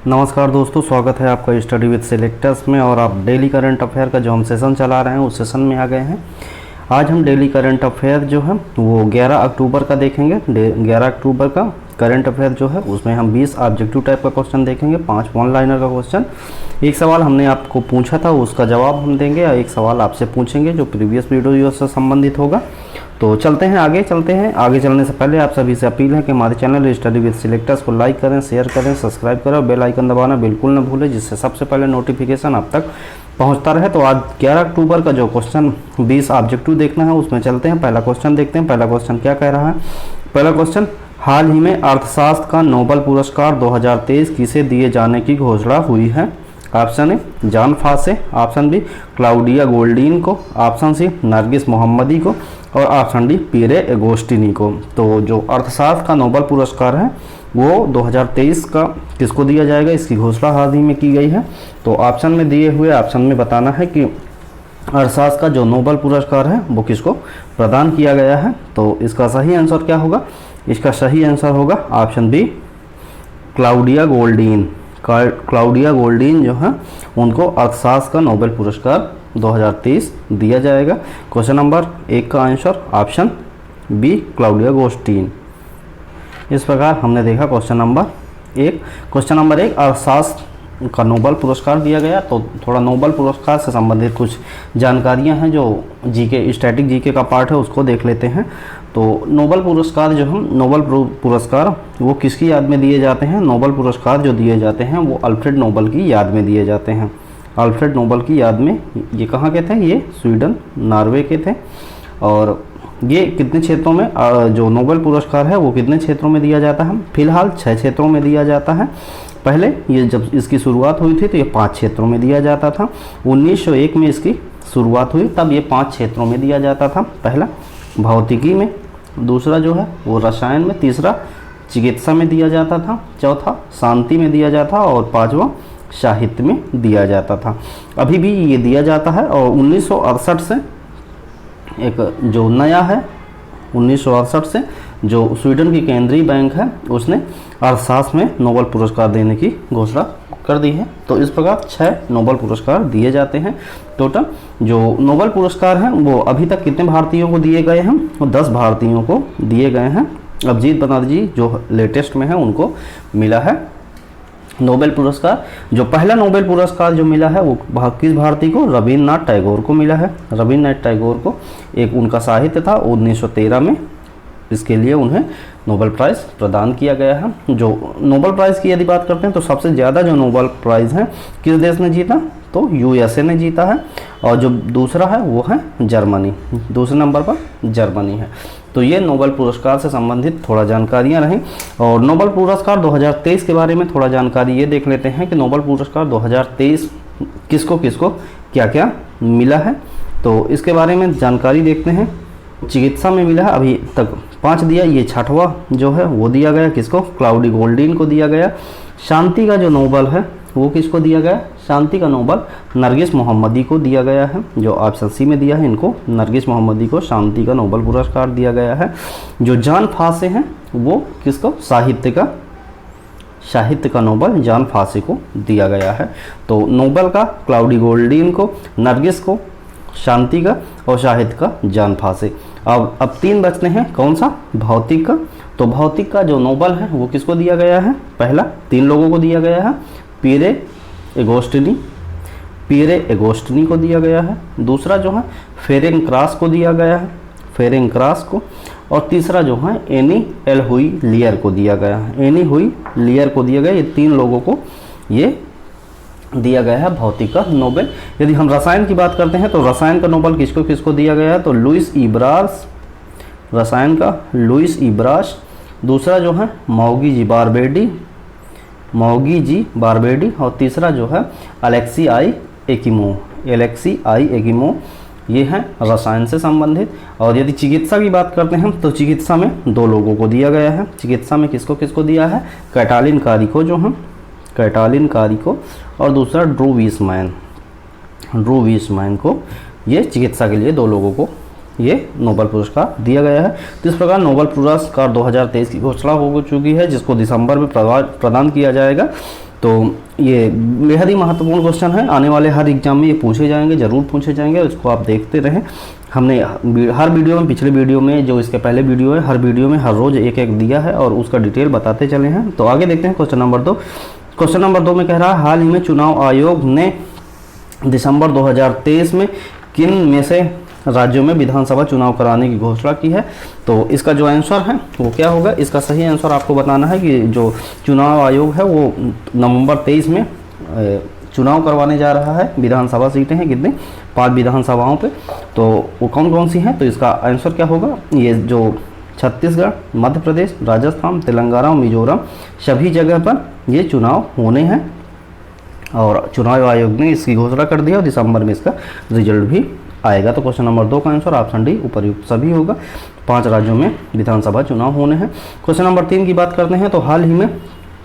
नमस्कार दोस्तों, स्वागत है आपका स्टडी विद सिलेक्टर्स में। और आप डेली करंट अफेयर का जो हम सेशन चला रहे हैं उस सेशन में आ गए हैं। आज हम डेली करंट अफेयर जो है वो 11 अक्टूबर का देखेंगे। 11 अक्टूबर का करंट अफेयर जो है उसमें हम 20 ऑब्जेक्टिव टाइप का क्वेश्चन देखेंगे, 5 वन लाइनर का क्वेश्चन। एक सवाल हमने आपको पूछा था उसका जवाब हम देंगे, या एक सवाल आपसे पूछेंगे जो प्रीवियस वीडियो से संबंधित होगा। तो चलते हैं आगे चलने से पहले आप सभी से अपील है कि हमारे चैनल स्टडी विद सिलेक्टर्स को लाइक करें, शेयर करें, सब्सक्राइब करें और बेल आइकन दबाना बिल्कुल न भूलें, जिससे सबसे पहले नोटिफिकेशन आप तक पहुंचता रहे। तो आज 11 अक्टूबर का जो क्वेश्चन 20 ऑब्जेक्टिव देखना है उसमें चलते हैं। पहला क्वेश्चन देखते हैं। पहला क्वेश्चन क्या कह रहा है? पहला क्वेश्चन, हाल ही में अर्थशास्त्र का नोबेल पुरस्कार 2023 किसे दिए जाने की घोषणा हुई है? Option A John Fosse, option B Claudia Goldin को, ऑप्शन सी नरगिस मोहम्मदी को और ऑप्शन डी पीरे एगोस्टिनी को। तो जो अर्थशास्त्र का नोबेल पुरस्कार है वो 2023 का किसको दिया जाएगा, इसकी घोषणा हाल ही में की गई है। तो ऑप्शन में दिए हुए ऑप्शन में बताना है कि अर्थशास्त्र का जो नोबेल पुरस्कार है वो किसको प्रदान किया गया है। तो इसका सही आंसर क्या होगा? इसका सही आंसर होगा ऑप्शन बी क्लाउडिया गोल्डीन। क्लाउडिया गोल्डीन जो है उनको अर्थशास्त्र का नोबेल पुरस्कार 2023 दिया जाएगा। क्वेश्चन नंबर 1 का आंसर ऑप्शन बी क्लाउडिया गोस्टीन। इस प्रकार हमने देखा क्वेश्चन नंबर 1। क्वेश्चन नंबर 1 अर्थशास्त्र का नोबेल पुरस्कार दिया गया। तो थोड़ा नोबेल पुरस्कार से संबंधित कुछ जानकारियां हैं जो जीके स्टैटिक जीके का पार्ट है उसको देख लेते हैं। तो नोबेल पुरस्कार जो हम नोबेल पुरस्कार वो किसकी याद में दिए जाते हैं? नोबेल पुरस्कार जो दिए जाते हैं वो अल्फ्रेड नोबेल की याद में दिए जाते हैं। अल्फ्रेड नोबेल की याद में। ये कहाँ के थे? ये स्वीडन नॉर्वे के थे। और ये कितने क्षेत्रों में जो नोबेल पुरस्कार है वो कितने क्षेत्रों में दिया जाता है? फिलहाल 6 क्षेत्रों में दिया जाता है। पहले ये जब इसकी शुरुआत हुई थी तो ये 5 क्षेत्रों में दिया जाता था। 1901 में इसकी शुरुआत हुई तब ये 5 क्षेत्रों में दिया जाता था। पहला भौतिकी में, दूसरा जो है वो रसायन में, तीसरा चिकित्सा में दिया जाता था, चौथा शांति में दिया जाता और 5वां साहित्य में दिया जाता था। अभी भी ये दिया जाता है। और 1968 से एक जो नया है 1968 से जो स्वीडन की केंद्रीय बैंक है उसने अर्थशास्त्र में नोबेल पुरस्कार देने की घोषणा कर दी है। तो इस प्रकार 6 नोबेल पुरस्कार दिए जाते हैं। टोटल जो नोबेल पुरस्कार हैं वो अभी तक कितने भारतीयों को दिए गए हैं? वो 10 भारतीयों को दिए गए हैं। अभिजीत बनर्जी जो लेटेस्ट में है उनको मिला है नोबेल पुरस्कार। जो पहला नोबेल पुरस्कार जो मिला है वो किस भारतीय को? रविन्द्रनाथ टैगोर को मिला है। रविन्द्रनाथ टैगोर को एक उनका साहित्य था 1913 में, इसके लिए उन्हें नोबेल प्राइज़ प्रदान किया गया है। जो नोबेल प्राइज़ की यदि बात करते हैं तो सबसे ज़्यादा जो नोबेल प्राइज़ है किस देश ने जीता? तो यूएसए ने जीता है। और जो दूसरा है वो है जर्मनी, दूसरे नंबर पर जर्मनी है। तो ये नोबेल पुरस्कार से संबंधित थोड़ा जानकारियाँ रहीं। और नोबेल पुरस्कार 2023 के बारे में थोड़ा जानकारी ये देख लेते हैं कि नोबेल पुरस्कार 2023 किसको किसको क्या क्या मिला है। तो इसके बारे में जानकारी देखते हैं। चिकित्सा में मिला है अभी तक 5 दिया, ये 6वां जो है वो दिया गया किसको? क्लाउडी गोल्डीन को दिया गया। शांति का जो नोबेल है वो किसको दिया गया? शांति का नोबेल नरगिस मोहम्मदी को दिया गया है। जो ऑप्शन सी में दिया है इनको नरगिस मोहम्मदी को शांति का नोबेल पुरस्कार दिया गया है। जो जॉन फासे हैं वो किसको? साहित्य का नोबेल जॉन फासे को दिया गया है। तो नोबेल का क्लाउडी गोल्डीन को, नरगिस को शांति का और साहित्य का जॉन फासे। अब 3 बचते हैं। कौन सा? भौतिक का। तो भौतिक का जो नोबेल है वो किसको दिया गया है? पहला 3 लोगों को दिया गया है। पीरे एगोस्टिनी को दिया गया है। दूसरा जो है फेरेंक्रास को दिया गया है, फेरेंक्रास को। और तीसरा जो है एनी एल हुई लियर को दिया गया है, एनी हुई लियर को दिया गया। ये 3 लोगों को ये दिया गया है भौतिक का नोबेल। यदि हम रसायन की बात करते हैं तो रसायन का नोबेल किसको किसको दिया गया है? तो लुइस इब्रास, रसायन का लुइस इब्रास। दूसरा जो है मौगी जी बारबेडी। और तीसरा जो है अलेक्सी आई एकिमो। ये हैं रसायन से संबंधित। और यदि चिकित्सा की बात करते हैं तो चिकित्सा में 2 लोगों को दिया गया है। चिकित्सा में किसको किसको दिया है? कैटालिन कारिको जो हैं, कैटालिन कारिको। और दूसरा ड्रू वीसमैन को। ये चिकित्सा के लिए 2 लोगों को ये नोबेल पुरस्कार दिया गया है। तो इस प्रकार नोबेल पुरस्कार 2023 की घोषणा हो चुकी है जिसको दिसंबर में प्रदान किया जाएगा। तो ये बेहद ही महत्वपूर्ण क्वेश्चन है, आने वाले हर एग्जाम में ये पूछे जाएंगे, ज़रूर पूछे जाएंगे, इसको आप देखते रहें। हमने हर वीडियो में, पिछले वीडियो में, जो इसके पहले वीडियो है, हर वीडियो में हर रोज़ एक एक दिया है और उसका डिटेल बताते चले हैं। तो आगे देखते हैं क्वेश्चन नंबर 2। क्वेश्चन नंबर 2 में कह रहा है हाल ही में चुनाव आयोग ने दिसंबर 2023 में किन में से राज्यों में विधानसभा चुनाव कराने की घोषणा की है। तो इसका जो आंसर है वो क्या होगा, इसका सही आंसर आपको बताना है कि जो चुनाव आयोग है वो नवंबर 23 में चुनाव करवाने जा रहा है। विधानसभा सीटें हैं कितनी, 5 विधानसभाओं पे, तो वो कौन कौन सी हैं। तो इसका आंसर क्या होगा, ये जो छत्तीसगढ़, मध्य प्रदेश, राजस्थान, तेलंगाना और मिजोरम, सभी जगह पर ये चुनाव होने हैं और चुनाव आयोग ने इसकी घोषणा कर दिया और दिसंबर में इसका रिजल्ट भी आएगा। तो क्वेश्चन नंबर 2 का आंसर ऑप्शन डी उपर्युक्त सभी होगा। 5 राज्यों में विधानसभा चुनाव होने हैं। क्वेश्चन नंबर 3 की बात करते हैं। तो हाल ही में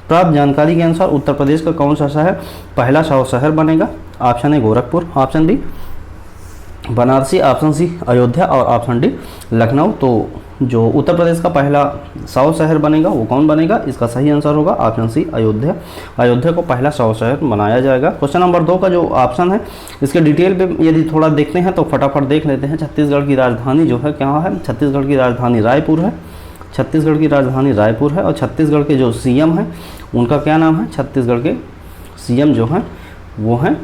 प्राप्त जानकारी के अनुसार उत्तर प्रदेश का कौन सा शहर पहला 100 शहर बनेगा। Option A Gorakhpur, option B Banarasi, option C Ayodhya और ऑप्शन डी लखनऊ। तो जो उत्तर प्रदेश का पहला 100 शहर बनेगा वो कौन बनेगा, इसका सही आंसर होगा ऑप्शन सी अयोध्या। अयोध्या को पहला 100 शहर बनाया जाएगा। क्वेश्चन नंबर 2 का जो ऑप्शन है इसके डिटेल पे यदि थोड़ा देखते हैं तो फटाफट देख लेते हैं। छत्तीसगढ़ की राजधानी जो है क्या है, छत्तीसगढ़ की राजधानी रायपुर है। छत्तीसगढ़ की राजधानी रायपुर है और छत्तीसगढ़ के जो सीएम हैं उनका क्या नाम है, छत्तीसगढ़ के सीएम जो हैं वो हैं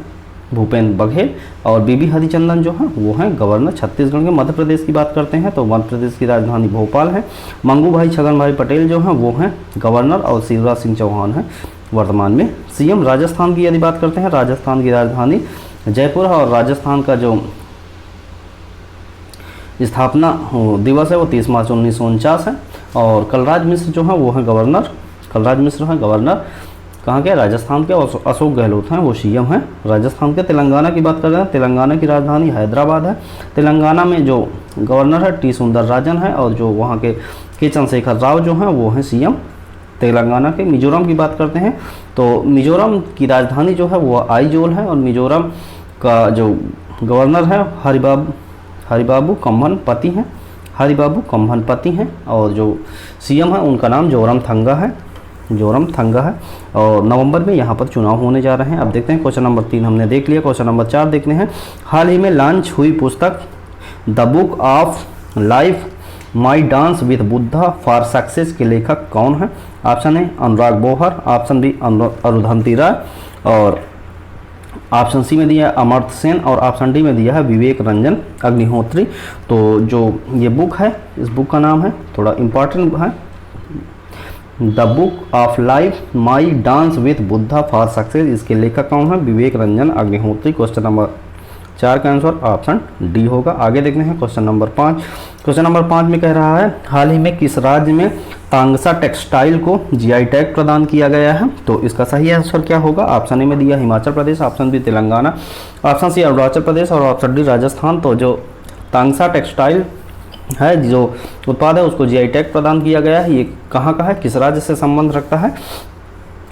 भूपेंद्र बघेल और बीबी हरिचंदन जो हैं वो हैं गवर्नर छत्तीसगढ़ के। मध्य प्रदेश की बात करते हैं तो मध्य प्रदेश की राजधानी भोपाल है। मंगू भाई छगन भाई पटेल जो हैं वो हैं गवर्नर और शिवराज सिंह चौहान हैं वर्तमान में सीएम। राजस्थान की यदि बात करते हैं, राजस्थान की राजधानी जयपुर है और राजस्थान का जो स्थापना दिवस है वो 30 मार्च 1949 है। और कलराज मिश्र जो हैं वो हैं गवर्नर, कलराज मिश्र हैं गवर्नर कहाँ के, राजस्थान के। और अशोक गहलोत हैं वो सीएम हैं राजस्थान के। तेलंगाना की बात कर रहे हैं, तेलंगाना की राजधानी हैदराबाद है। तेलंगाना में जो गवर्नर है टी सुंदरराजन है और जो वहाँ के चंद्रशेखर राव जो हैं वो हैं सीएम तेलंगाना के। मिजोरम की बात करते हैं तो मिजोरम की राजधानी जो है वो आइजोल है और मिजोरम का जो गवर्नर है हरिबाबू कम्भनपति हैं, हरिबाबू कम्भनपति हैं और जो सीएम है उनका नाम जोरमथंगा है, जोरमथंगा है। और नवंबर में यहाँ पर चुनाव होने जा रहे हैं। अब देखते हैं क्वेश्चन नंबर 3 हमने देख लिया। क्वेश्चन नंबर 4 देखते हैं। हाल ही में लॉन्च हुई पुस्तक the book of life my dance with Buddha for success के लेखक कौन है। Option A Anurag Bohar, option B Arundhati Roy और ऑप्शन सी में दिया है अमर्त्य सेन और ऑप्शन डी में दिया है विवेक रंजन अग्निहोत्री। तो जो ये बुक है, इस बुक का नाम है, थोड़ा इम्पॉर्टेंट है, the book of life my dance with Buddha for success. इसके लेखक कौन है, विवेक रंजन अग्निहोत्री। क्वेश्चन नंबर 4 का आंसर ऑप्शन डी होगा। आगे देखते हैं क्वेश्चन नंबर 5। क्वेश्चन नंबर 5 में कह रहा है हाल ही में किस राज्य में तांगसा टेक्सटाइल को जीआई टैग प्रदान किया गया है। तो इसका सही आंसर क्या होगा, ऑप्शन ए में दिया Himachal Pradesh, option B Telangana, option C Arunachal Pradesh और ऑप्शन डी राजस्थान। तो जो तांगसा टेक्सटाइल है, जो उत्पाद है उसको जीआई टैग प्रदान किया गया है। ये कहाँ का है, किस राज्य से संबंध रखता है,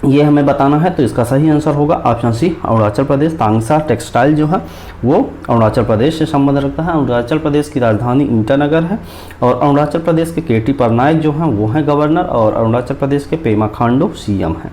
ये हमें बताना है। तो इसका सही आंसर होगा ऑप्शन सी अरुणाचल प्रदेश। तांगसा टेक्सटाइल जो है वो अरुणाचल प्रदेश से संबंध रखता है। अरुणाचल प्रदेश की राजधानी ईटानगर है और अरुणाचल प्रदेश के केटी पटनायक जो हैं वो हैं गवर्नर और अरुणाचल प्रदेश के पेमा खांडू सीएम हैं।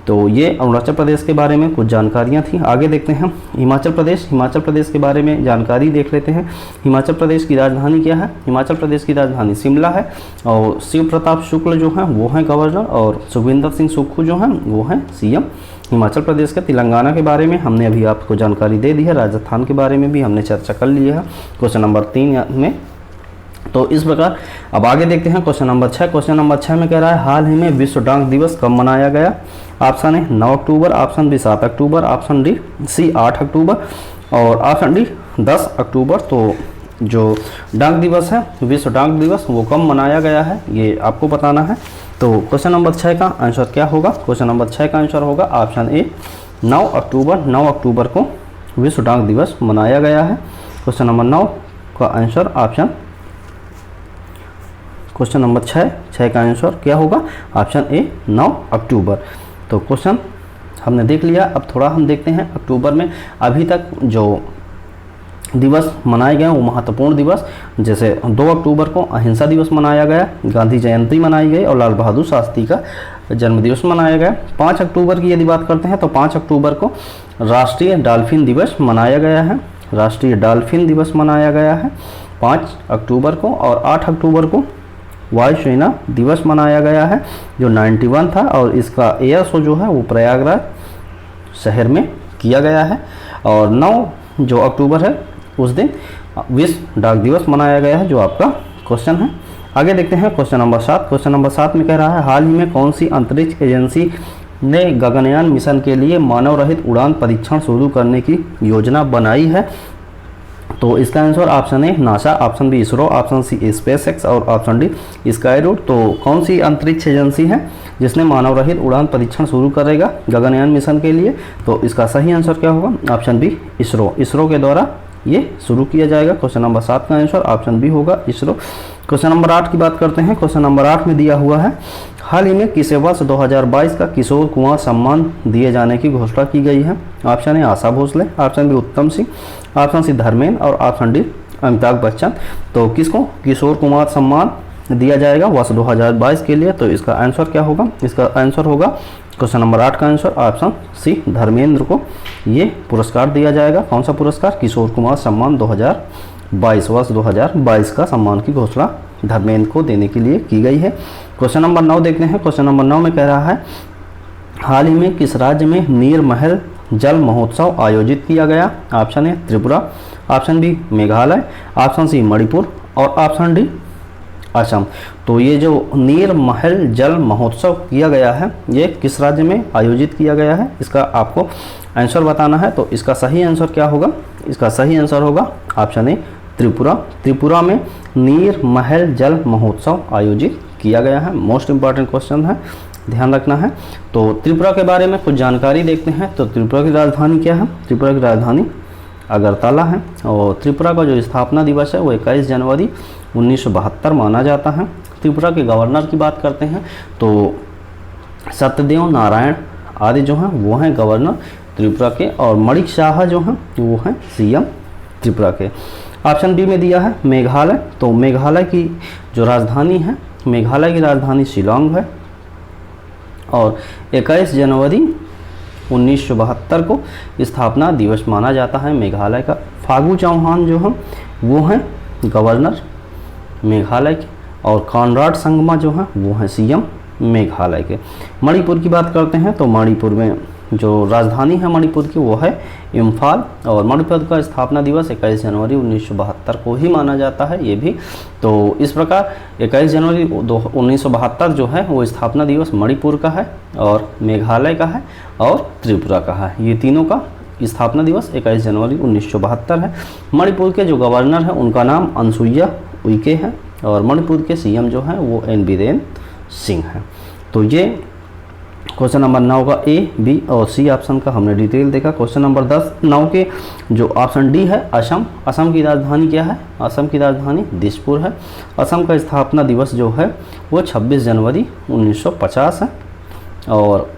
तो ये अरुणाचल प्रदेश के बारे में कुछ जानकारियाँ थी। आगे देखते हैं हिमाचल प्रदेश। हिमाचल प्रदेश के बारे में जानकारी देख लेते हैं। हिमाचल प्रदेश की राजधानी क्या है, हिमाचल प्रदेश की राजधानी शिमला है और शिव प्रताप शुक्ल जो हैं वो हैं गवर्नर और सुखविंदर सिंह सुक्खू जो हैं वो हैं सीएम हिमाचल प्रदेश के। तेलंगाना के बारे में हमने अभी आपको जानकारी दे दी है। राजस्थान के बारे में भी हमने चर्चा कर ली है क्वेश्चन नंबर 3 में। तो इस प्रकार अब आगे देखते हैं क्वेश्चन नंबर 6। क्वेश्चन नंबर 6 में कह रहा है हाल ही में विश्व डाक दिवस कब मनाया गया। ऑप्शन ए 9 अक्टूबर, ऑप्शन बी 7 अक्टूबर, ऑप्शन डी सी 8 अक्टूबर और ऑप्शन डी 10 अक्टूबर। तो जो डाक दिवस है, विश्व डाक दिवस, वो कब मनाया गया है ये आपको बताना है। तो क्वेश्चन नंबर 6 का आंसर क्या होगा, क्वेश्चन नंबर 6 का आंसर होगा ऑप्शन ए 9 अक्टूबर। 9 अक्टूबर को विश्व डाक दिवस मनाया गया है। क्वेश्चन नंबर 9 का आंसर ऑप्शन, क्वेश्चन नंबर 6 का आंसर क्या होगा, ऑप्शन ए 9 अक्टूबर। तो क्वेश्चन हमने देख लिया। अब थोड़ा हम देखते हैं अक्टूबर में अभी तक जो दिवस मनाए गए वो महत्वपूर्ण दिवस, जैसे 2 अक्टूबर को अहिंसा दिवस मनाया गया, गांधी जयंती मनाई गई और लाल बहादुर शास्त्री का जन्मदिवस मनाया गया। 5 अक्टूबर की यदि बात करते हैं तो 5 अक्टूबर को राष्ट्रीय डॉल्फिन दिवस मनाया गया है। राष्ट्रीय डॉल्फिन दिवस मनाया गया है 5 अक्टूबर को। और 8 अक्टूबर को वायुसेना दिवस मनाया गया है जो 91 था, और इसका एयर शो जो है वो प्रयागराज शहर में किया गया है। और 9 जो अक्टूबर है उस दिन विश्व डाक दिवस मनाया गया है, जो आपका क्वेश्चन है। आगे देखते हैं क्वेश्चन नंबर 7। क्वेश्चन नंबर 7 में कह रहा है हाल ही में कौन सी अंतरिक्ष एजेंसी ने गगनयान मिशन के लिए मानव रहित उड़ान परीक्षण शुरू करने की योजना बनाई है। तो इसका answer option A NASA, option B ISRO, option C SpaceX और ऑप्शन डी स्काई रूट। तो कौन सी अंतरिक्ष एजेंसी है जिसने मानव रहित उड़ान परीक्षण शुरू करेगा गगनयान मिशन के लिए? तो इसका सही आंसर क्या होगा? Option B ISRO. इसरो के द्वारा ये शुरू किया जाएगा। क्वेश्चन नंबर 7 का आंसर ऑप्शन बी होगा इसरो। क्वेश्चन नंबर 8 की बात करते हैं। क्वेश्चन नंबर 8 में दिया हुआ है हाल ही में किसे वर्ष 2022 का किशोर कुमार सम्मान दिए जाने की घोषणा की गई है? Option A Asha Bhosle, option B Uttam Singh, option C Dharmendra और ऑप्शन डी अमिताभ बच्चन। तो किसको किशोर कुमार सम्मान दिया जाएगा वर्ष 2022 के लिए? तो इसका आंसर क्या होगा? इसका आंसर होगा क्वेश्चन नंबर 8 का आंसर ऑप्शन सी धर्मेंद्र को ये पुरस्कार दिया जाएगा। कौन सा पुरस्कार? किशोर कुमार सम्मान 2022, वर्ष 2022 का सम्मान की घोषणा धर्मेंद्र को देने के लिए की गई है। क्वेश्चन नंबर 9 देखते हैं। क्वेश्चन नंबर 9 में कह रहा है हाल ही में किस राज्य में नीरमहल जल महोत्सव आयोजित किया गया? Option A Tripura, option B Meghalaya, option C Manipur और ऑप्शन डी असम। तो ये जो नीरमहल जल महोत्सव किया गया है ये किस राज्य में आयोजित किया गया है? इसका आपको आंसर बताना है। तो इसका सही आंसर क्या होगा? इसका सही आंसर होगा ऑप्शन ए त्रिपुरा। त्रिपुरा में नीरमहल जल महोत्सव आयोजित किया गया है। मोस्ट इंपॉर्टेंट क्वेश्चन है, ध्यान रखना है। तो त्रिपुरा के बारे में कुछ जानकारी देखते हैं। तो त्रिपुरा की राजधानी क्या है? त्रिपुरा की राजधानी अगरतला है। और त्रिपुरा का जो स्थापना दिवस है वो 21 जनवरी 1972 माना जाता है। त्रिपुरा के गवर्नर की बात करते हैं तो सत्यदेव नारायण आदि जो हैं वो हैं गवर्नर त्रिपुरा के, और मणिक शाह जो हैं वो हैं सीएम त्रिपुरा के। ऑप्शन बी में दिया है मेघालय। तो मेघालय की जो राजधानी है, मेघालय की राजधानी शिलोंग है। और 21 जनवरी 1972 को स्थापना दिवस माना जाता है मेघालय का। फागू चौहान जो हैं वो हैं गवर्नर मेघालय के, और कॉनराड संगमा जो हैं वो हैं सीएम मेघालय के। मणिपुर की बात करते हैं तो मणिपुर में जो राजधानी है मणिपुर की वो है इम्फाल, और मणिपुर का स्थापना दिवस 21 जनवरी 1972 को ही माना जाता है ये भी। तो इस प्रकार 21 जनवरी 1972 जो है वो स्थापना दिवस मणिपुर का है और मेघालय का है और त्रिपुरा का है। ये तीनों का स्थापना दिवस 21 जनवरी 1972 है। मणिपुर के जो गवर्नर हैं उनका नाम अनसुईया उइके है, और मणिपुर के सीएम जो हैं वो एन बीरेन सिंह हैं। तो ये क्वेश्चन नंबर 9 का ए, बी और सी ऑप्शन का हमने डिटेल देखा। क्वेश्चन नंबर 9 के जो ऑप्शन डी है असम। असम की राजधानी क्या है? असम की राजधानी दिसपुर है। असम का स्थापना दिवस जो है वो 26 जनवरी 1950 है, और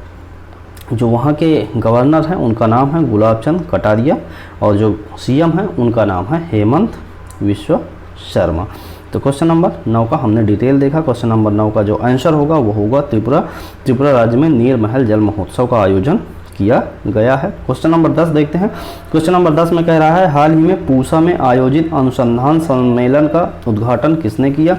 जो वहाँ के गवर्नर हैं उनका नाम है गुलाब चंद कटारिया, और जो सीएम हैं उनका नाम है हेमंत विश्व शर्मा। तो क्वेश्चन नंबर 9 का हमने डिटेल देखा। क्वेश्चन नंबर 9 का जो आंसर होगा वो होगा त्रिपुरा। त्रिपुरा राज्य में नीरमहल जल महोत्सव का आयोजन किया गया है। क्वेश्चन नंबर 10 देखते हैं। क्वेश्चन नंबर 10 में कह रहा है हाल ही में पूसा में आयोजित अनुसंधान सम्मेलन का उद्घाटन किसने किया?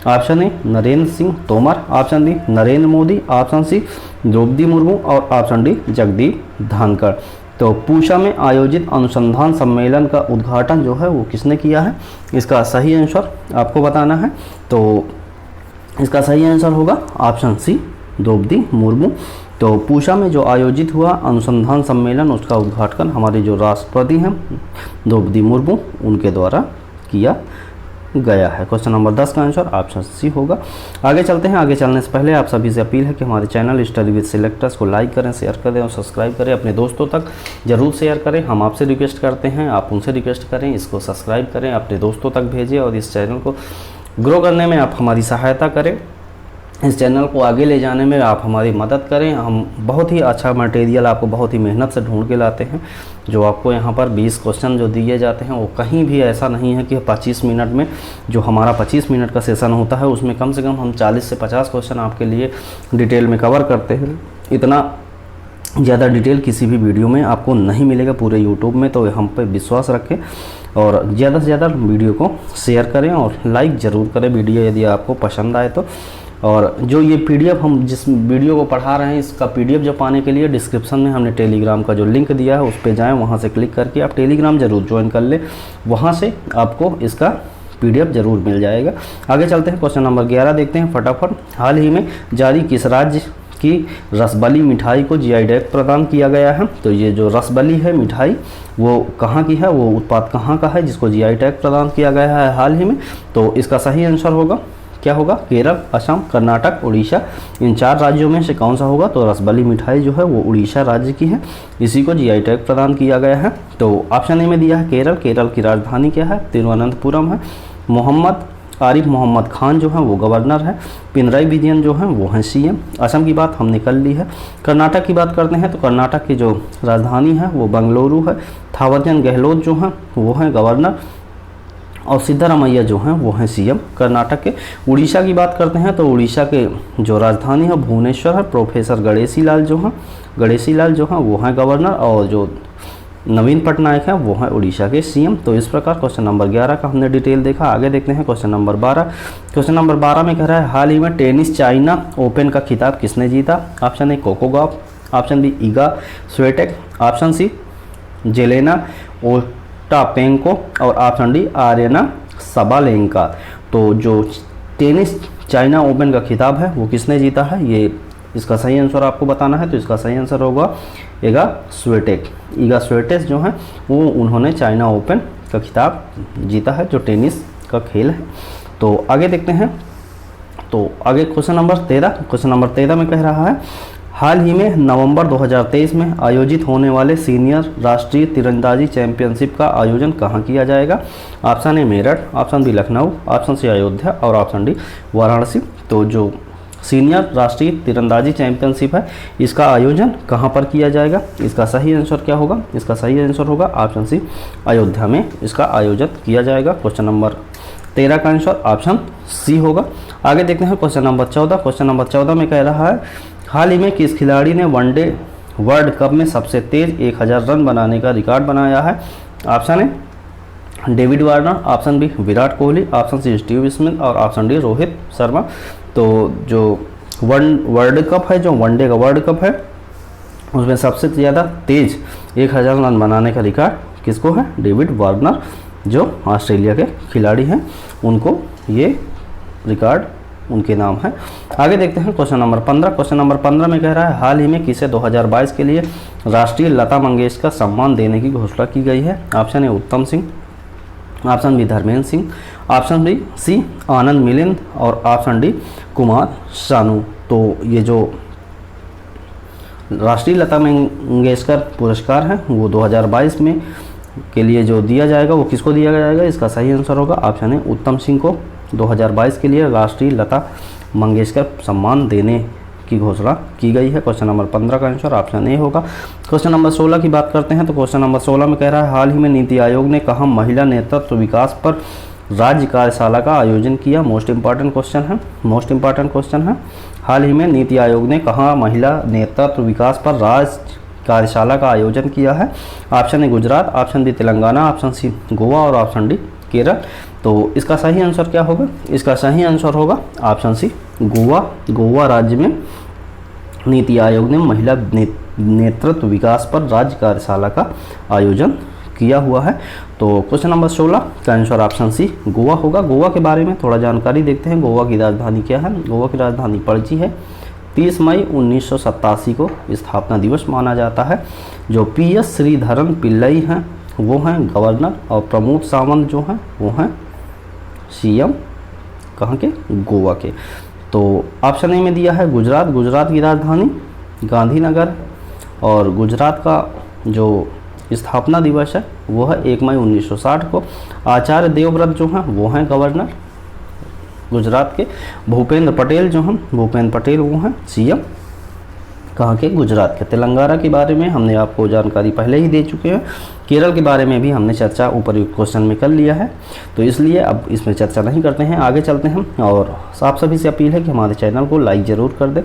Option A Narendra Singh Tomar, option B Narendra Modi, option C Droupadi Murmu और ऑप्शन डी जगदीप धनखड़। तो पूसा में आयोजित अनुसंधान सम्मेलन का उद्घाटन जो है वो किसने किया है? इसका सही आंसर आपको बताना है। तो इसका सही आंसर होगा ऑप्शन सी द्रौपदी मुर्मू। तो पूसा में जो आयोजित हुआ अनुसंधान सम्मेलन उसका उद्घाटन हमारे जो राष्ट्रपति हैं द्रौपदी मुर्मू उनके द्वारा किया गया है। क्वेश्चन नंबर 10 का आंसर ऑप्शन सी होगा। आगे चलते हैं। आगे चलने से पहले आप सभी से अपील है कि हमारे चैनल स्टडी विद सिलेक्टर्स को लाइक करें, शेयर करें और सब्सक्राइब करें। अपने दोस्तों तक जरूर शेयर करें। हम आपसे रिक्वेस्ट करते हैं, आप उनसे रिक्वेस्ट करें, इसको सब्सक्राइब करें, अपने दोस्तों तक भेजें और इस चैनल को ग्रो करने में आप हमारी सहायता करें। इस चैनल को आगे ले जाने में आप हमारी मदद करें। हम बहुत ही अच्छा मटेरियल आपको बहुत ही मेहनत से ढूंढ के लाते हैं। जो आपको यहाँ पर 20 क्वेश्चन जो दिए जाते हैं वो कहीं भी ऐसा नहीं है कि 25 मिनट में, जो हमारा 25 मिनट का सेशन होता है उसमें कम से कम हम 40 से 50 क्वेश्चन आपके लिए डिटेल में कवर करते हैं। इतना ज़्यादा डिटेल किसी भी वीडियो में आपको नहीं मिलेगा पूरे यूट्यूब में। तो हम पे विश्वास रखें और ज़्यादा से ज़्यादा वीडियो को शेयर करें और लाइक ज़रूर करें वीडियो यदि आपको पसंद आए तो। और जो ये पीडीएफ हम जिस वीडियो को पढ़ा रहे हैं इसका पीडीएफ जो पाने के लिए डिस्क्रिप्शन में हमने टेलीग्राम का जो लिंक दिया है उस पर जाएँ, वहाँ से क्लिक करके आप टेलीग्राम ज़रूर ज्वाइन कर लें, वहाँ से आपको इसका पीडीएफ ज़रूर मिल जाएगा। आगे चलते हैं, क्वेश्चन नंबर 11 देखते हैं फटाफट। हाल ही में जारी किस राज्य की रसबली मिठाई को जीआई टैग प्रदान किया गया है? तो ये जो रसबली है मिठाई वो कहाँ की है, वो उत्पाद कहाँ का है जिसको जीआई टैग प्रदान किया गया है हाल ही में? तो इसका सही आंसर होगा क्या होगा? केरल, असम, कर्नाटक, उड़ीसा। इन 4 राज्यों में से कौन सा होगा? तो रसबली मिठाई जो है वो उड़ीसा राज्य की है, इसी को जीआई टैग प्रदान किया गया है। तो ऑप्शन ए में दिया है केरल। केरल की राजधानी क्या है? तिरुवनंतपुरम है। मोहम्मद आरिफ मोहम्मद खान जो है वो गवर्नर है। पिनराई विजयन जो है वो हैं सीएम। असम की बात हमने कर ली है। कर्नाटक की बात करते हैं तो कर्नाटक की जो राजधानी है वो बेंगलुरु है। थावरचंद गहलोत जो हैं वो हैं गवर्नर और सिद्धारमैया जो हैं वो हैं सीएम कर्नाटक के। उड़ीसा की बात करते हैं तो उड़ीसा के जो राजधानी है भुवनेश्वर है। प्रोफेसर गणेशी लाल जो हैं वो हैं गवर्नर और जो नवीन पटनायक हैं वो हैं उड़ीसा के सीएम। तो इस प्रकार क्वेश्चन नंबर 11 का हमने डिटेल देखा। आगे देखते हैं क्वेश्चन नंबर 12। क्वेश्चन नंबर 12 में कह रहा है हाल ही में टेनिस चाइना ओपन का खिताब किसने जीता? Option A Coco Gauff, option B Iga Swiatek, option C Jelena Ostapenko और ऑप्शन डी आर्यना सबालेंका। तो जो टेनिस चाइना ओपन का खिताब है वो किसने जीता है, ये इसका सही आंसर आपको बताना है। तो इसका सही आंसर होगा ईगा स्विएटेक जो है वो उन्होंने चाइना ओपन का खिताब जीता है, जो टेनिस का खेल है। तो आगे देखते हैं, तो आगे क्वेश्चन नंबर 13 में कह रहा है हाल ही में नवंबर 2023 में आयोजित होने वाले सीनियर राष्ट्रीय तीरंदाजी चैंपियनशिप का आयोजन कहाँ किया जाएगा? Option A Meerut, option B Lucknow, option C Ayodhya और ऑप्शन डी वाराणसी। तो जो सीनियर राष्ट्रीय तीरंदाजी चैंपियनशिप है इसका आयोजन कहाँ पर किया जाएगा? इसका सही आंसर क्या होगा? इसका सही आंसर होगा ऑप्शन सी अयोध्या में इसका आयोजन किया जाएगा। क्वेश्चन नंबर 13 का आंसर ऑप्शन सी होगा। आगे देखते हैं क्वेश्चन नंबर 14। क्वेश्चन नंबर 14 में कह रहा है हाल ही में किस खिलाड़ी ने वनडे वर्ल्ड कप में सबसे तेज 1000 रन बनाने का रिकॉर्ड बनाया है? Option A David Warner, option B Virat Kohli, option C Steve Smith और ऑप्शन डी रोहित शर्मा। तो जो वर्ल्ड कप है, जो वनडे का वर्ल्ड कप है उसमें सबसे ज़्यादा तेज 1000 रन बनाने का रिकॉर्ड किसको है? डेविड वार्नर जो ऑस्ट्रेलिया के खिलाड़ी हैं, उनको ये रिकॉर्ड उनके नाम है। आगे देखते हैं क्वेश्चन नंबर 15। क्वेश्चन नंबर 15 में कह रहा है हाल ही में किसे 2022 के लिए राष्ट्रीय लता मंगेशकर सम्मान देने की घोषणा की गई है? Option A Uttam Singh, option B Dharmendra Singh, option B C Anand Milind और ऑप्शन डी कुमार सानू। तो ये जो राष्ट्रीय लता मंगेशकर पुरस्कार है वो 2022 में के लिए जो दिया जाएगा वो किसको दिया जाएगा? इसका सही आंसर होगा ऑप्शन ए उत्तम सिंह को 2022 के लिए राष्ट्रीय लता मंगेशकर सम्मान देने की घोषणा की गई है। क्वेश्चन नंबर 15 का आंसर ऑप्शन ए होगा। क्वेश्चन नंबर 16 की बात करते हैं तो क्वेश्चन नंबर 16 में कह रहा है हाल ही में नीति आयोग ने कहाँ महिला नेतृत्व विकास पर राज्य कार्यशाला का आयोजन किया? मोस्ट इंपॉर्टेंट क्वेश्चन है। हाल ही में नीति आयोग ने कहाँ महिला नेतृत्व विकास पर राज्य कार्यशाला का आयोजन किया है? Option A Gujarat, option B Telangana, option C Goa और ऑप्शन डी केरल। तो इसका सही आंसर क्या होगा? इसका सही आंसर होगा ऑप्शन सी गोवा राज्य में नीति आयोग ने महिला नेतृत्व विकास पर राज्य कार्यशाला का आयोजन किया हुआ है। तो क्वेश्चन नंबर 16 का आंसर ऑप्शन सी गोवा होगा। गोवा के बारे में थोड़ा जानकारी देखते हैं। गोवा की राजधानी क्या है? गोवा की राजधानी पणजी है। 30 मई 1987 को स्थापना दिवस माना जाता है। जो PS श्रीधरन पिल्लई हैं वो हैं गवर्नर और प्रमोद सावंत जो हैं वो हैं सीएम कहाँ के? गोवा के। तो ऑप्शन ए में दिया है गुजरात की राजधानी गांधीनगर और गुजरात का जो स्थापना दिवस है वो है 1 मई 1960 को। आचार्य देवव्रत जो हैं वो हैं गवर्नर गुजरात के। भूपेंद्र पटेल जो हैं, भूपेंद्र पटेल वो हैं सीएम कहाँ के, गुजरात के। तेलंगाना के बारे में हमने आपको जानकारी पहले ही दे चुके हैं। केरल के बारे में भी हमने चर्चा उपयुक्त क्वेश्चन में कर लिया है, तो इसलिए अब इसमें चर्चा नहीं करते हैं, आगे चलते हैं। और आप सभी से अपील है कि हमारे चैनल को लाइक ज़रूर कर दें,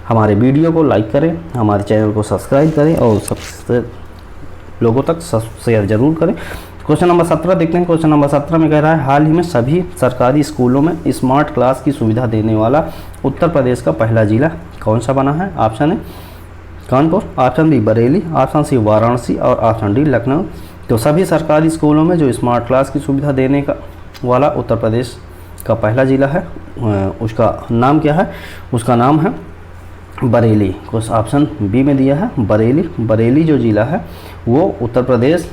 हमारे वीडियो को लाइक करें, हमारे चैनल को सब्सक्राइब करें और सबसे लोगों तक शेयर जरूर करें। क्वेश्चन नंबर 17 देखते हैं। क्वेश्चन नंबर 17 में कह रहा है, हाल ही में सभी सरकारी स्कूलों में स्मार्ट क्लास की सुविधा देने वाला उत्तर प्रदेश का पहला जिला कौन सा बना है? Option A Kanpur, option B Bareilly, option C Varanasi और ऑप्शन डी लखनऊ। तो सभी सरकारी स्कूलों में जो स्मार्ट क्लास की सुविधा देने का वाला उत्तर प्रदेश का पहला जिला है, उसका नाम क्या है? उसका नाम है बरेली। कुछ ऑप्शन बी में दिया है बरेली। बरेली जो जिला है वो उत्तर प्रदेश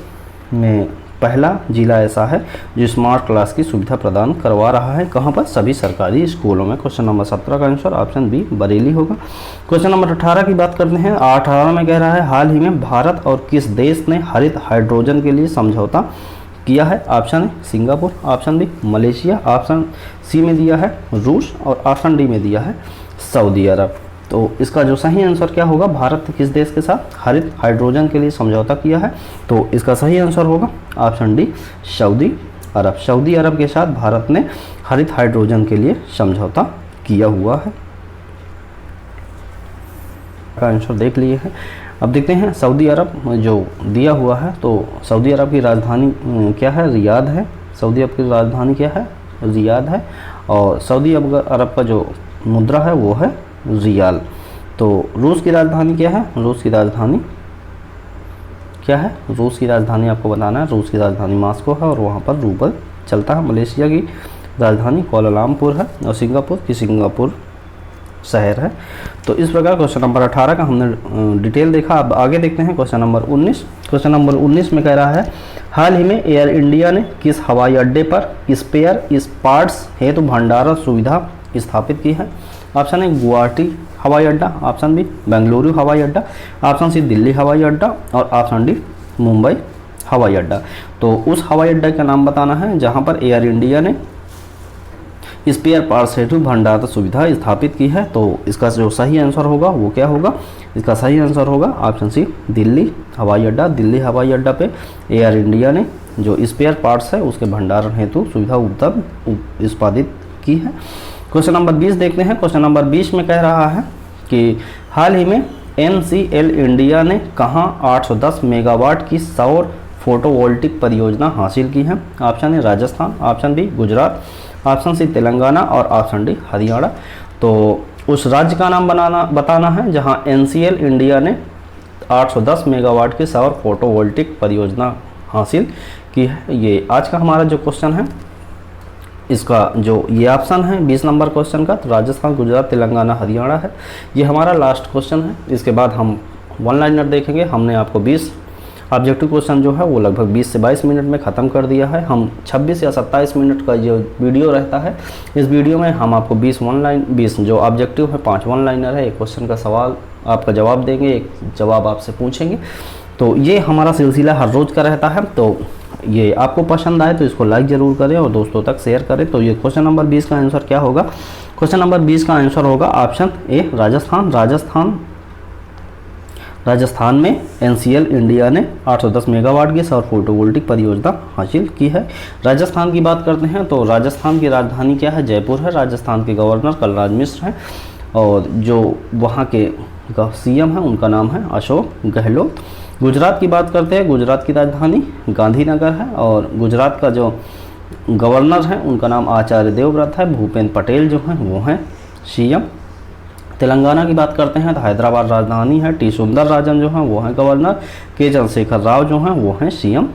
में पहला जिला ऐसा है जो स्मार्ट क्लास की सुविधा प्रदान करवा रहा है। कहाँ पर? सभी सरकारी स्कूलों में। क्वेश्चन नंबर 17 का आंसर ऑप्शन बी बरेली होगा। क्वेश्चन नंबर 18 की बात करते हैं। 18 में कह रहा है, हाल ही में भारत और किस देश ने हरित हाइड्रोजन के लिए समझौता किया है? Option A Singapore, option B Malaysia, option C में दिया है रूस और ऑप्शन डी में दिया है सऊदी अरब। तो इसका जो सही आंसर क्या होगा? भारत ने किस देश के साथ हरित हाइड्रोजन के लिए समझौता किया है? तो इसका सही आंसर होगा ऑप्शन डी सऊदी अरब। सऊदी अरब के साथ भारत ने हरित हाइड्रोजन के लिए समझौता किया हुआ है। का आंसर देख लिए हैं। अब देखते हैं सऊदी अरब जो दिया हुआ है, तो सऊदी अरब की राजधानी क्या है? रियाद है। सऊदी अरब की राजधानी क्या है? रियाद है। और सऊदी अरब का जो मुद्रा है वो है रियाल। तो रूस की राजधानी क्या है? रूस की राजधानी क्या है? रूस की राजधानी आपको बताना है। रूस की राजधानी मॉस्को है और वहाँ पर रूबल चलता है। मलेशिया की राजधानी कुआलालंपुर है और सिंगापुर शहर है। तो इस प्रकार क्वेश्चन नंबर 18 का हमने डिटेल देखा। अब आगे देखते हैं क्वेश्चन नंबर 19। क्वेश्चन नंबर 19 में कह रहा है, हाल ही में एयर इंडिया ने किस हवाई अड्डे पर स्पेयर पार्ट्स हेतु भंडारण सुविधा स्थापित की है? ऑप्शन ए गुवाहाटी हवाई अड्डा, ऑप्शन बी बेंगलुरु हवाई अड्डा, ऑप्शन सी दिल्ली हवाई अड्डा और ऑप्शन डी मुंबई हवाई अड्डा। तो उस हवाई अड्डा का नाम बताना है जहां पर एयर इंडिया ने स्पेयर पार्ट्स हेतु भंडारण सुविधा स्थापित की है। तो इसका जो सही आंसर होगा वो क्या होगा? इसका सही आंसर होगा ऑप्शन सी दिल्ली हवाई अड्डा। दिल्ली हवाई अड्डा पे एयर इंडिया ने जो स्पेयर पार्ट्स है उसके भंडारण हेतु सुविधा उत्पादित की है। क्वेश्चन नंबर 20 देखते हैं। क्वेश्चन नंबर 20 में कह रहा है कि हाल ही में NCL इंडिया ने कहाँ 810 मेगावाट की सौर फोटोवोल्टिक परियोजना हासिल की है? Option A Rajasthan, option B Gujarat, option C Telangana और ऑप्शन डी हरियाणा। तो उस राज्य का नाम बताना है जहां NCL इंडिया ने 810 मेगावाट की सौर फोटोवोल्टिक परियोजना हासिल की है। ये आज का हमारा जो क्वेश्चन है, इसका जो ये ऑप्शन है 20 नंबर क्वेश्चन का, तो राजस्थान, गुजरात, तेलंगाना, हरियाणा है। ये हमारा लास्ट क्वेश्चन है। इसके बाद हम वन लाइनर देखेंगे। हमने आपको 20 ऑब्जेक्टिव क्वेश्चन जो है वो लगभग 20 से 22 मिनट में ख़त्म कर दिया है। हम 26 या 27 मिनट का जो वीडियो रहता है, इस वीडियो में हम आपको 20 जो ऑब्जेक्टिव है, 5 वन लाइनर है, एक क्वेश्चन का सवाल आपका जवाब देंगे, एक जवाब आपसे पूछेंगे। तो ये हमारा सिलसिला हर रोज़ का रहता है। तो ये आपको पसंद आए तो इसको लाइक ज़रूर करें और दोस्तों तक शेयर करें। तो ये क्वेश्चन नंबर 20 का आंसर क्या होगा? क्वेश्चन नंबर 20 का आंसर होगा ऑप्शन ए राजस्थान। राजस्थान में NCL इंडिया ने 810 मेगावाट की सौर फोटोवोल्टिक परियोजना हासिल की है। राजस्थान की बात करते हैं तो राजस्थान की राजधानी क्या है? जयपुर है। राजस्थान के गवर्नर कलराज मिश्र हैं और जो वहाँ के CM हैं उनका नाम है अशोक गहलोत। गुजरात की बात करते हैं। गुजरात की राजधानी गांधीनगर है और गुजरात का जो गवर्नर है उनका नाम आचार्य देवव्रत है। भूपेंद्र पटेल जो हैं वो हैं CM। तेलंगाना की बात करते हैं तो हैदराबाद राजधानी है। T सुंदरराजन जो हैं वो हैं गवर्नर। K चंद्रशेखर राव जो हैं वो हैं CM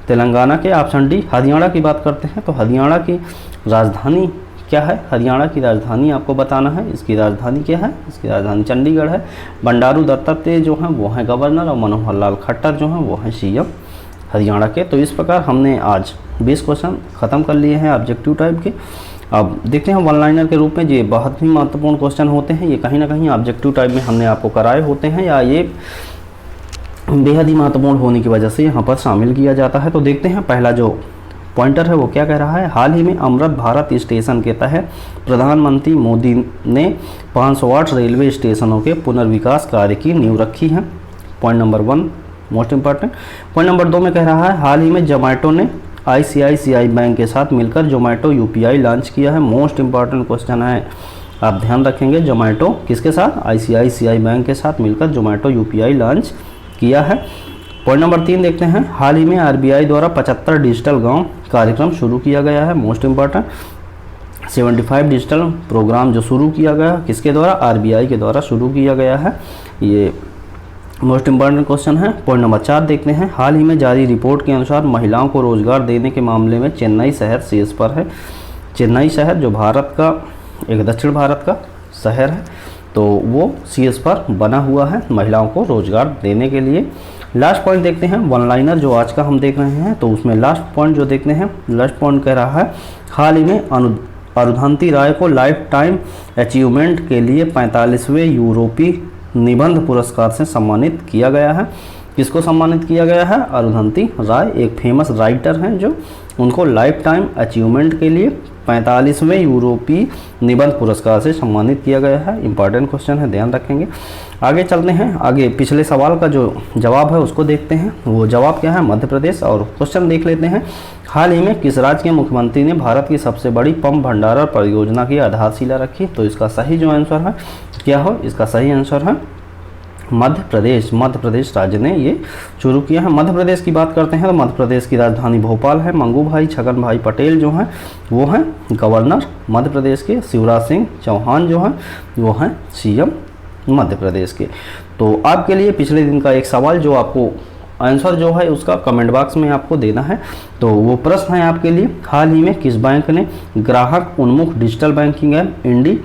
तेलंगाना के। Option D. हरियाणा की बात करते हैं तो हरियाणा की राजधानी क्या है? हरियाणा की राजधानी आपको बताना है। इसकी राजधानी क्या है? इसकी राजधानी चंडीगढ़ है। बंडारू दत्तात्रेय जो हैं वो हैं गवर्नर और मनोहर लाल खट्टर जो हैं वो हैं CM हरियाणा के। तो इस प्रकार हमने आज 20 क्वेश्चन ख़त्म कर लिए हैं ऑब्जेक्टिव टाइप के। अब देखते हैं वन लाइनर के रूप में ये बहुत ही महत्वपूर्ण क्वेश्चन होते हैं। ये कहीं ना कहीं ऑब्जेक्टिव टाइप में हमने आपको कराए होते हैं या ये बेहद ही महत्वपूर्ण होने की वजह से यहाँ पर शामिल किया जाता है। तो देखते हैं पहला जो पॉइंटर है वो क्या कह रहा है, हाल ही में अमृत भारत स्टेशन के तहत प्रधानमंत्री मोदी ने 508 रेलवे स्टेशनों के पुनर्विकास कार्य की नींव रखी है। Point number 1 most important. Point number 2 में कह रहा है हाल ही में जोमेटो ने ICICI बैंक के साथ मिलकर जोमेटो UPI लॉन्च किया है। मोस्ट इंपॉर्टेंट क्वेश्चन है, आप ध्यान रखेंगे। जोमेटो किसके साथ, ICICI बैंक के साथ मिलकर जोमेटो UPI लॉन्च किया है। पॉइंट नंबर 3 देखते हैं, हाल ही में RBI द्वारा 75 डिजिटल गांव कार्यक्रम शुरू किया गया है। मोस्ट इंपॉर्टेंट 75 डिजिटल प्रोग्राम जो शुरू किया गया, किसके द्वारा, RBI के द्वारा शुरू किया गया है। ये मोस्ट इंपॉर्टेंट क्वेश्चन है। पॉइंट नंबर 4 देखते हैं, हाल ही में जारी रिपोर्ट के अनुसार महिलाओं को रोजगार देने के मामले में चेन्नई शहर शीर्ष पर है। चेन्नई शहर जो भारत का एक दक्षिण भारत का शहर है, तो वो शीर्ष पर बना हुआ है महिलाओं को रोजगार देने के लिए। लास्ट पॉइंट देखते हैं, वन लाइनर जो आज का हम देख रहे हैं, तो उसमें लास्ट पॉइंट जो देखते हैं, लास्ट पॉइंट कह रहा है हाल ही में अरुंधति राय को लाइफ टाइम अचीवमेंट के लिए 45वें यूरोपीय निबंध पुरस्कार से सम्मानित किया गया है। किसको सम्मानित किया गया है, अरुंधति राय एक फेमस राइटर हैं जो उनको लाइफ टाइम अचीवमेंट के लिए 45वें यूरोपीय निबंध पुरस्कार से सम्मानित किया गया है। इंपॉर्टेंट क्वेश्चन है, ध्यान रखेंगे। आगे चलते हैं, आगे पिछले सवाल का जो जवाब है उसको देखते हैं। वो जवाब क्या है, मध्य प्रदेश। और क्वेश्चन देख लेते हैं, हाल ही में किस राज्य के मुख्यमंत्री ने भारत की सबसे बड़ी पंप भंडारण परियोजना की आधारशिला रखी। तो इसका सही जो आंसर है क्या हो, इसका सही आंसर है मध्य प्रदेश। मध्य प्रदेश राज्य ने ये शुरू किया है। मध्य प्रदेश की बात करते हैं तो मध्य प्रदेश की राजधानी भोपाल है। मंगू भाई छगन भाई पटेल जो हैं वो हैं गवर्नर मध्य प्रदेश के। शिवराज सिंह चौहान जो हैं वो हैं CM मध्य प्रदेश के। तो आपके लिए पिछले दिन का एक सवाल जो आपको आंसर जो है उसका कमेंट बॉक्स में आपको देना है। तो वो प्रश्न है आपके लिए, हाल ही में किस बैंक ने ग्राहक उन्मुख digital banking app Indie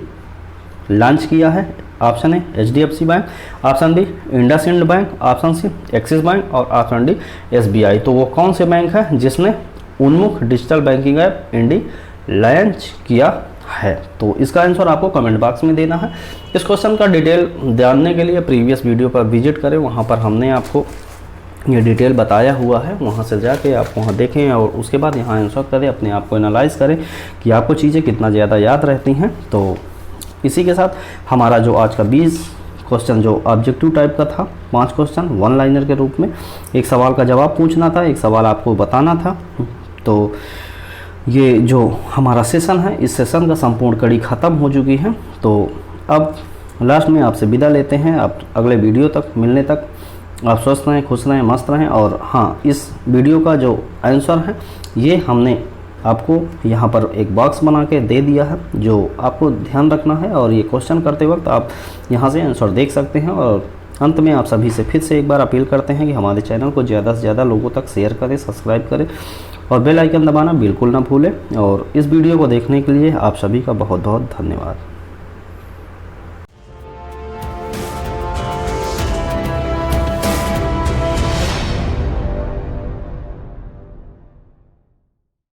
launch किया है। ऑप्शन है HDFC bank, option B IndusInd bank, option C Axis bank और ऑप्शन डी SBI। तो वो कौन से बैंक है जिसने उन्मुख digital banking app Indie launch किया है। तो इसका आंसर आपको कमेंट बॉक्स में देना है। इस क्वेश्चन का डिटेल जानने के लिए प्रीवियस वीडियो पर विजिट करें, वहाँ पर हमने आपको ये डिटेल बताया हुआ है। वहाँ से जाके आप वहाँ देखें और उसके बाद यहाँ आंसर करें, अपने आप को एनालाइज करें कि आपको चीज़ें कितना ज़्यादा याद रहती हैं। तो इसी के साथ हमारा जो आज का 20 क्वेश्चन जो ऑब्जेक्टिव टाइप का था, 5 क्वेश्चन वन लाइनर के रूप में, एक सवाल का जवाब पूछना था, एक सवाल आपको बताना था। तो ये जो हमारा सेशन है, इस सेशन का संपूर्ण कड़ी ख़त्म हो चुकी है। तो अब लास्ट में आपसे विदा लेते हैं। आप अगले वीडियो तक मिलने तक आप स्वस्थ रहें, खुश रहें, मस्त रहें। और हाँ, इस वीडियो का जो आंसर है ये हमने आपको यहाँ पर एक बॉक्स बना के दे दिया है जो आपको ध्यान रखना है। और ये क्वेश्चन करते वक्त आप यहाँ से आंसर देख सकते हैं। और अंत में आप सभी से फिर से एक बार अपील करते हैं कि हमारे चैनल को ज़्यादा से ज़्यादा लोगों तक शेयर करें, सब्सक्राइब करें और बेल आइकन दबाना बिल्कुल ना भूलें। और इस वीडियो को देखने के लिए आप सभी का बहुत बहुत धन्यवाद।